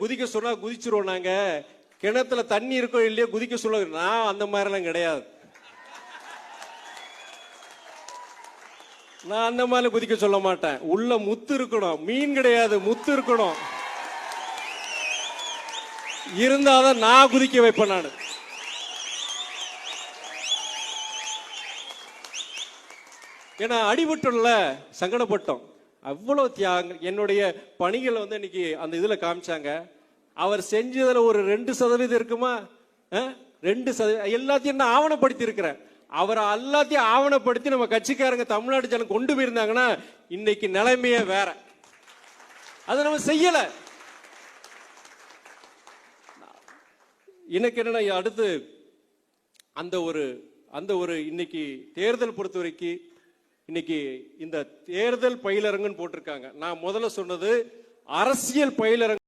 குதிக்க சொன்னா குதிச்சிருவோம். நாங்க கிணத்துல தண்ணி இருக்கோ இல்லையோ குதிக்க சொல்ல. நான் அந்த மாதிரிலாம் கிடையாது. நான் அந்த மாதிரி குதிக்க சொல்ல மாட்டேன். உள்ள முத்து இருக்கணும். மீன் கிடையாது, முத்து இருக்கணும். இருந்தாதான் நான் குதிக்க வைப்பேன். நான் ஏன்னா அடிபட்டோம்ல, சங்கடப்பட்டோம். அவ்வளவு தியாகம். என்னுடைய பணிகளை இன்னைக்கு அந்த இதுல காமிச்சாங்க. அவர் செஞ்சதுல ஒரு 2% இருக்குமா? 2% எல்லாத்தையும் நான் ஆவணப்படுத்தி இருக்கிறேன். அவரை எல்லாத்தையும் ஆவணப்படுத்தி நம்ம கட்சிக்காரங்க தமிழ்நாடு ஜனம் கொண்டு போயிருந்தாங்கன்னா இன்னைக்கு நிலைமையே வேற. அதை நம்ம செய்யல. எனக்கு என்னன்னா அடுத்து அந்த ஒரு இன்னைக்கு தேர்தல் பொறுத்த வரைக்கும் இன்னைக்கு இந்த தேர்தல் பயிலரங்குன்னு போட்டிருக்காங்க. நான் முதல்ல சொன்னது அரசியல் பயிலரங்கு.